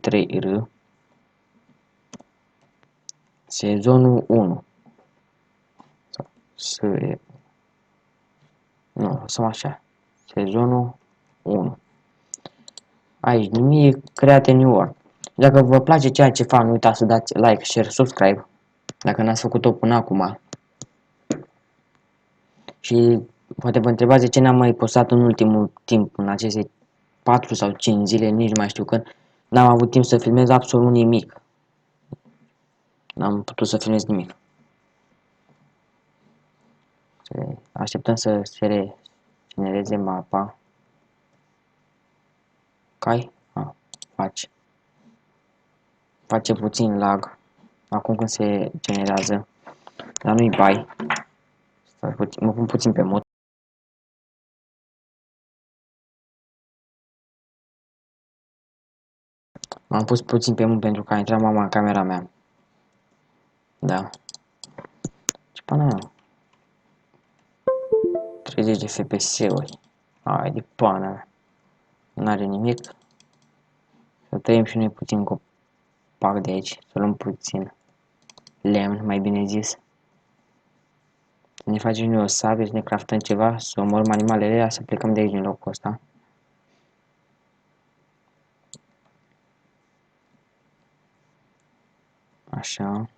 3R, sezonul 1. Nu, lăsăm așa. Sezonul 1. Aici nimic, create new world. Dacă vă place ceea ce fac, nu uitați să dați like, share, subscribe. Dacă n-ați făcut-o până acum. Și poate vă întrebați de ce n-am mai postat în ultimul timp, în aceste 4 sau 5 zile, nici nu mai știu când. N-am avut timp să filmez absolut nimic. N-am putut să filmez nimic. Așteptăm să se regenereze mapa. Cai? Face puțin lag. Acum când se generează. Dar nu-i bai. Mă pun puțin pe mod. M-am pus puțin pe mult pentru că a intrat mama în camera mea. Da. Ce pana? 30 de FPS-uri. Hai de pana mea. N-are nimic. Să tăiem și noi puțin copac de aici. Să luăm puțin lemn, mai bine zis. Să ne facem noi o sabie, să ne craftăm ceva, să omorâm animalele, să plecăm de aici din locul ăsta. Așa.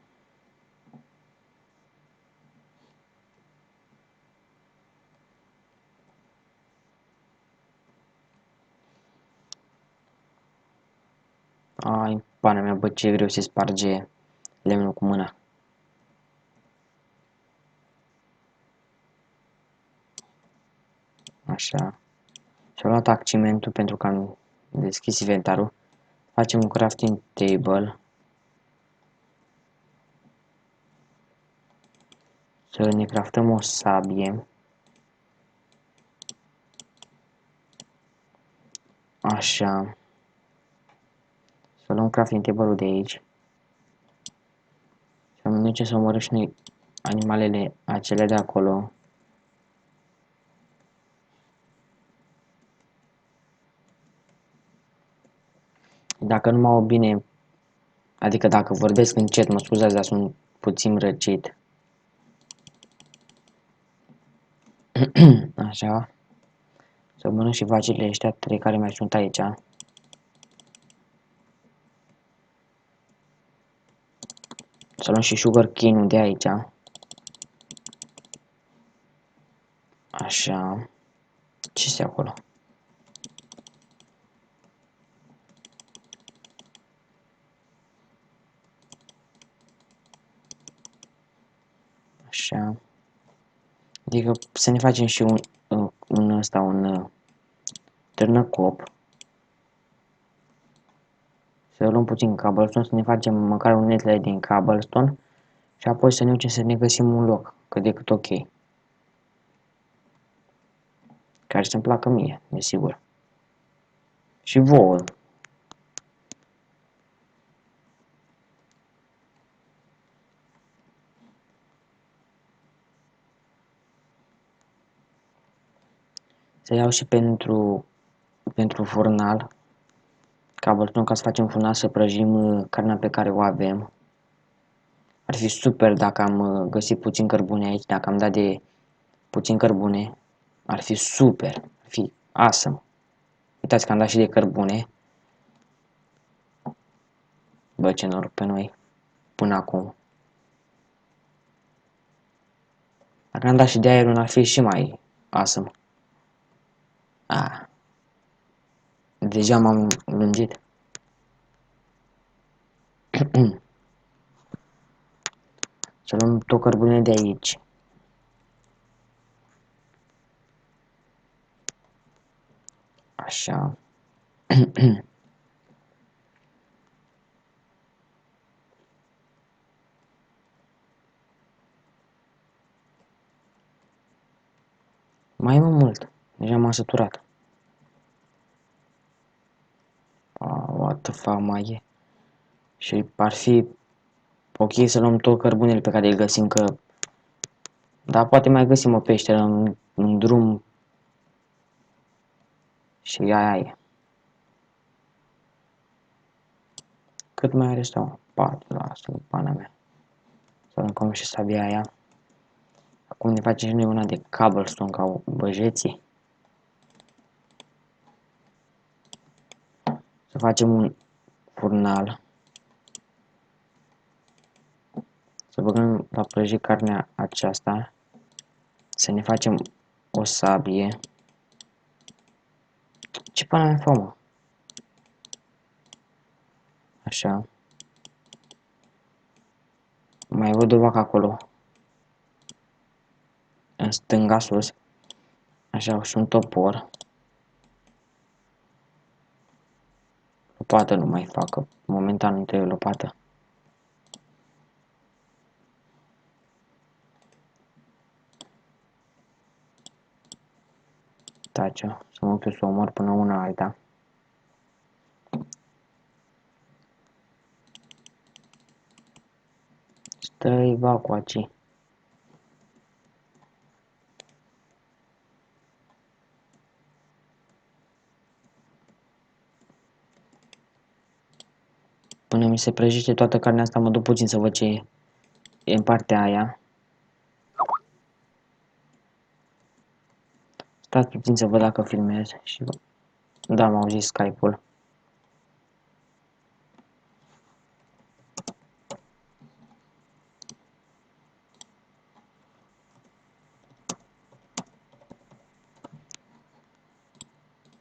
Ai, pana mea, bă, ce greu se sparge lemnul cu mâna. Așa. Și-am luat accimentul pentru că am deschis inventarul. Facem un crafting table. Să ne craftăm o sabie. Așa. Să luăm crafting table-ul de aici. Și am duce să omorâm și noi animalele acelea de acolo. Dacă nu mă aud bine, adică dacă vorbesc încet, mă scuzați, dar sunt puțin răcit. Așa. Să mănânc și vacile ăștia 3 care mai sunt aici. Să luăm și sugar cane-ul de aici. Așa. Ce este acolo? Așa. Adică să ne facem și un târnăcop. Să luăm puțin cobblestone, să ne facem măcar un netle din cobblestone. Și apoi să ne ducem să ne găsim un loc cât de cât ok. Care să-mi placă mie, desigur. Și vouă. Să iau și pentru furnal. Cobblestone ca să facem furnal să prăjim carnea pe care o avem. Ar fi super dacă am găsit puțin cărbune aici, dacă am dat de puțin cărbune. Ar fi super, ar fi awesome. Uitați că am dat și de cărbune. Bă, ce noroc pe noi. Până acum. Dacă am dat și de aer, ar fi și mai awesome. Deja m-am lungit. Să luăm tot cărbune de aici. Așa. Mai e mult. Deja m-am săturat. What the fuck mai e? Și ar fi ok să luăm tot cărbunele pe care îl găsim, că... Dar poate mai găsim o peșteră în drum. Și aia e. Cât mai are asta? 4 la asta, pana mea. Să aruncăm și sabia aia. Acum ne facem și noi una de cobblestone ca băjeții. Să facem un furnal. Să băgăm la prăjit carnea aceasta. Să ne facem o sabie. Ce pana mea fă, mă? Așa. Mai văd o vacă acolo. În stânga sus. Așa, și un topor. Lopată nu mai facă. Momentan nu trebuie lopată. Tace, să mă duc să omor până una alta. Stă-i vacuaci. Până mi se prăjește toată carnea asta, mă duc puțin să văd ce e în partea aia. Stați puțin să văd dacă filmez și... Da, m-au zis Skype-ul.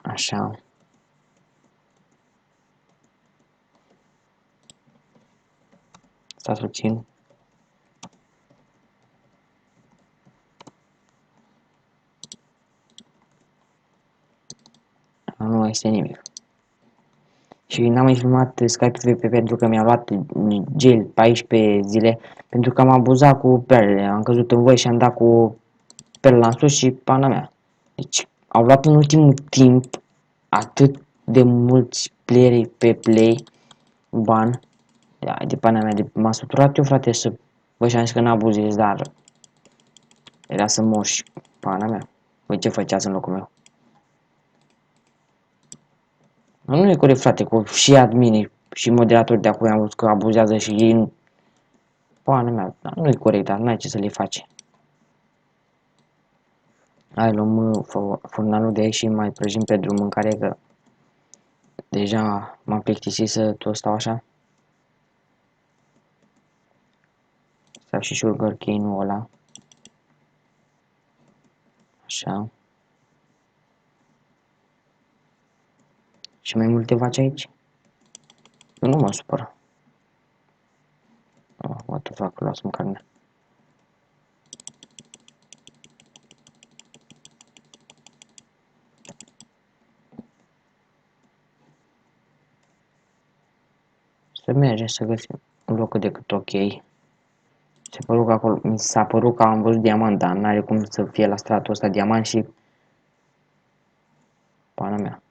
Așa. Stați puțin. Nu este nimic. Și n-am mai filmat Skype pentru că mi-a luat gel 14 zile. Pentru că am abuzat cu perlele. Am căzut în voi și am dat cu perla în sus și pana mea. Deci au luat în ultimul timp atât de mulți playeri pe play ban. De pana mea, m-a săturat eu, frate, să vă și-am zis că n-abuzez, dar era să mor și pana mea. Voi ce făceați în locul meu? Nu e corect, frate, cu și adminii și moderatori de acolo am văzut că abuzează și ei nu... Pana mea, nu e corect, dar n-ai ce să le faci. Hai, luăm furnalul de aici și mai prăjim pe drum mâncare, că deja m-am plictisit să tot stau așa. Sau și sugar cane-ul ăla. Așa. Și mai multe vaci aici? Nu mă supăr. Oh, what the fuck, luați-mi carnea. Să mergem să găsim un loc de cât ok. Mi s-a părut că am văzut diamant, dar n-are cum să fie la stratul ăsta diamant și... Pana mea.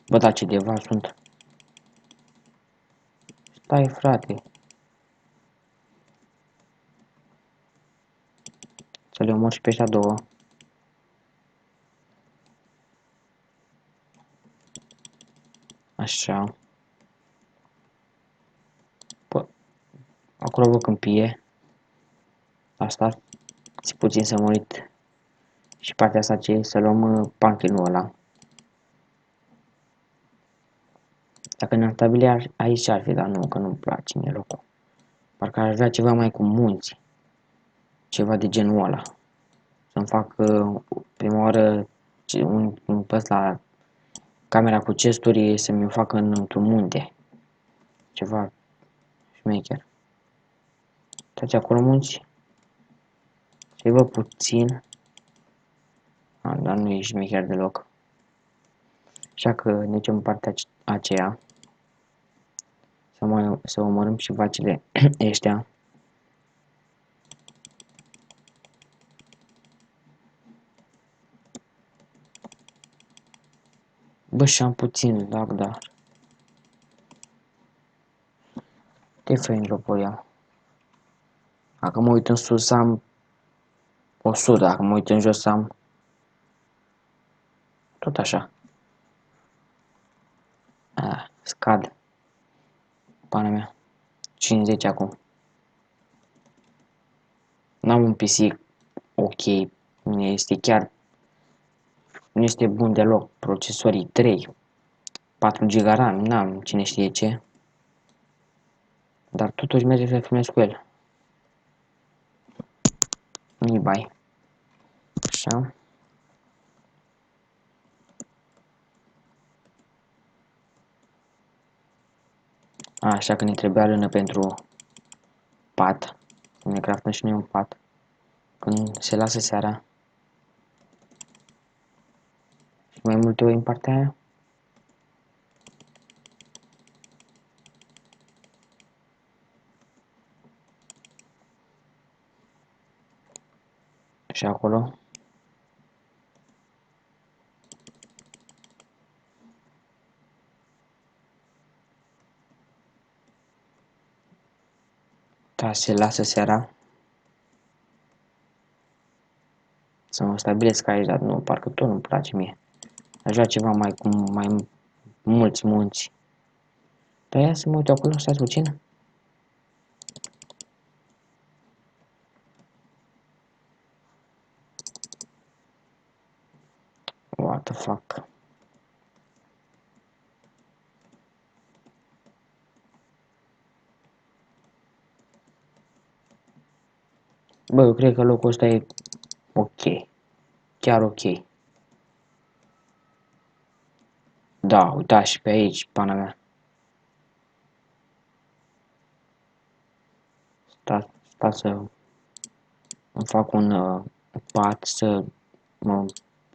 Bă, da, ce deva sunt. Stai, frate. Să le omor și pe ăștia două. Așa. Bă, acolo văd câmpie. Asta. Ți puțin să mă uit. Și partea asta ce e, să luăm pumpkin-ul ăla. Dacă ne-am stabilit aici ar fi, dar nu, că nu-mi place mie locul. Parcă aș vrea ceva mai cu munți. Ceva de genul ăla. Să-mi fac prima oară un păs la camera cu chesturi să mi-o facă într-un munte. Ceva șmecher. Trece acolo munți. Să-i văd puțin. Dar nu e șmecher deloc. Așa că ne ducem în partea aceea. Să omorâm și vacile ăștia. Bă, și-am puțin lag, dar... Te frame drop-ul ia. Dacă mă uit în sus am 100, dacă mă uit în jos am... Tot așa. Scad. Pana mea. 50 acum. N-am un PC ok. Este chiar... Nu este bun deloc. Procesorii 3. 4 GB RAM. N-am cine știe ce. Dar totuși merge să filmez cu el. Nu-i bai. Așa. Așa că ne trebuia lână pentru pat. Ne craftăm și noi un pat. Când se lasă seara. Și mai multe oi în partea aia. Și acolo. Da, se lasă seara. Să mă stabilesc aici, dar nu, parcă tot nu-mi place mie. Aș vrea ceva mai cu mai mulți munți. Dar ia să mă uit acolo, stați puțin. What the fuck. Bă, eu cred că locul ăsta e ok. Chiar ok. Da, uitați și pe aici, pana mea. Stați să îmi fac un pat, să mă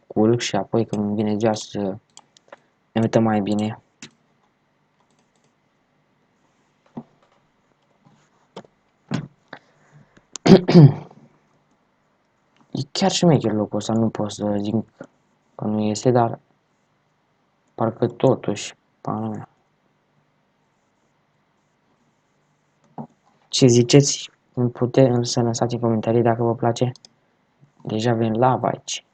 culc și apoi când îmi vine ziua să ne uităm mai bine. E chiar șmecher locul ăsta, nu pot să zic că nu este, dar parcă totuși, pana mea. Ce ziceți? Puteți să lăsați în comentarii dacă vă place. Deja avem lava aici.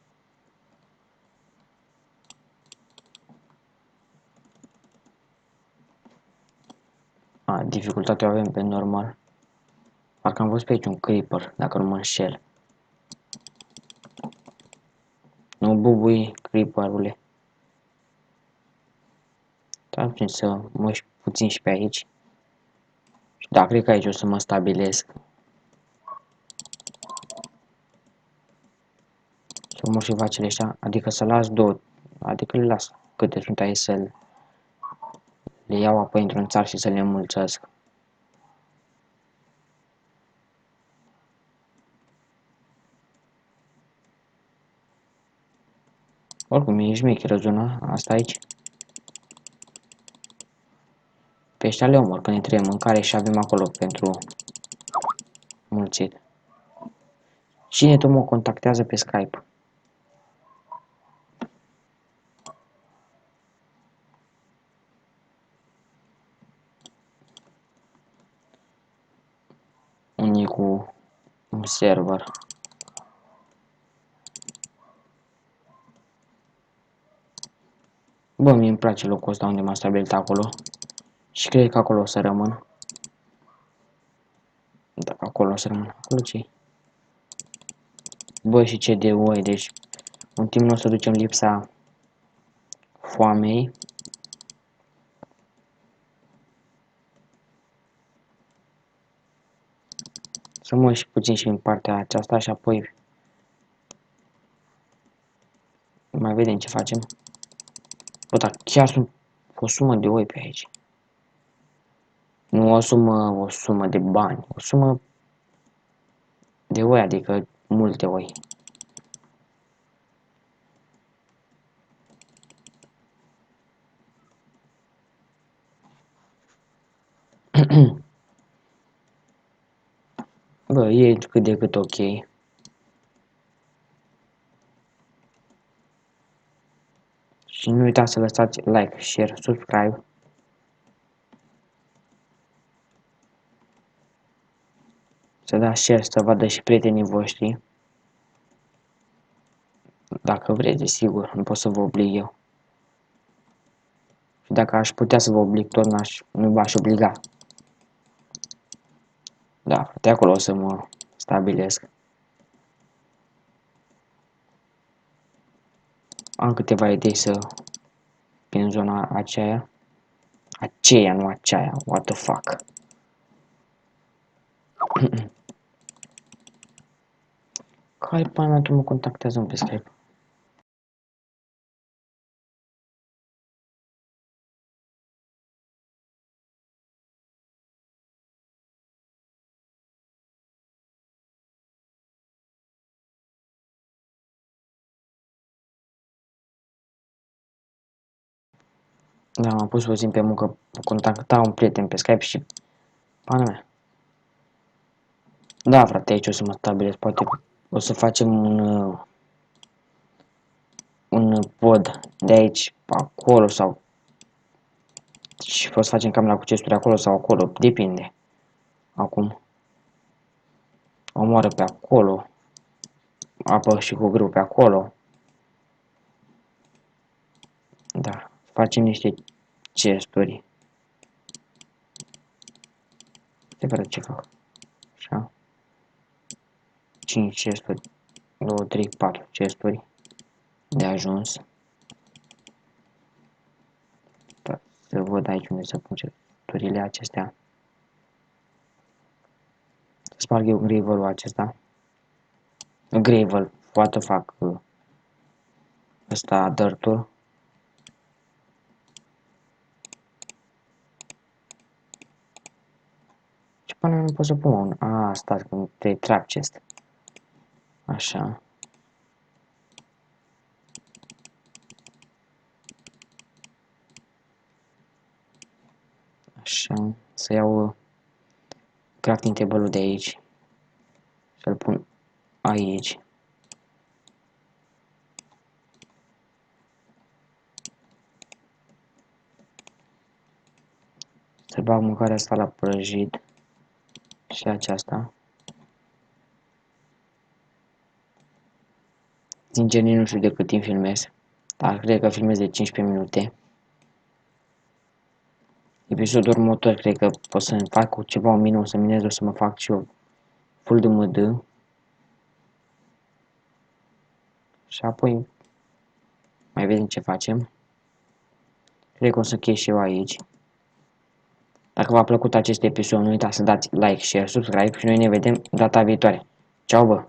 Dificultatea o avem pe normal. Parcă am văzut pe aici un creeper, dacă nu mă înșel. Nu bubui creeperule. Dar să mă uit puțin și pe aici. Și da, cred că aici o să mă stabilesc. Să mă și facele ăștia, adică să las două, adică le las câte sunt aici să le iau apoi într-un țar și să le înmulțesc. Oricum, e șmecheră zona asta aici. Pe ăștia le omor când ne trebuie mâncare și avem acolo pentru mulțit. Cine tot mă contactează pe Skype? Unii cu un server. Bă, mie îmi place locul ăsta unde m-am stabilit acolo. Și cred că acolo o să rămân. Da, acolo o să rămân. Acolo ce? Bă, și ce de oi, deci în timp nu o să ducem lipsa foamei. Să mă și puțin și în partea aceasta și apoi mai vedem ce facem. Bă, dar chiar sunt o sumă de oi pe aici. Nu o sumă de bani, o sumă de oi, adică multe oi. Bă, e cât de cât ok. Și nu uitați să lăsați like, share, subscribe. Să dați share să vadă și prietenii voștri. Dacă vreți, desigur, nu pot să vă oblig eu. Dacă aș putea să vă oblig, tot nu v-aș obliga. Da, frate, acolo o să mă stabilesc. Am câteva idei să prin zona aceea. Aceea, nu aceea. What the fuck. Care pana mea tu mă contactează pe Skype? Da, m-am pus puțin pe muncă, mă contacta un prieten pe Skype și pana mea. Da, frate, aici o să mă stabilesc, poate o să facem un pod de aici, acolo sau și o să facem camera cu chesturi acolo sau acolo, depinde. Acum, o moară pe acolo, apă și cu grâu pe acolo. Da, facem niște chesturi. Se vede ce fac. Așa. 5 chesturi, 2, 3, 4 chesturi de ajuns. Da, să văd aici unde să pun chesturile acestea. Sparg eu gravel-ul acesta. Gravel, poate fac ăsta dirt-ul. Ce până nu pot să pun? Asta, când te trap chest. Așa. Așa. Să iau crafting table-ul de aici. Să-l pun aici. Să bag mâncarea asta la prăjit. Și aceasta. Sincer, nu știu de cât timp filmez. Dar cred că filmez de 15 minute. Episodul următor cred că o să fac cu ceva o mină, o să minez, o să mă fac și eu full de mădă. Și apoi mai vedem ce facem. Cred că o să închei și eu aici. Dacă v-a plăcut acest episod, nu uitați să dați like, share, subscribe și noi ne vedem data viitoare. Ceau, bă!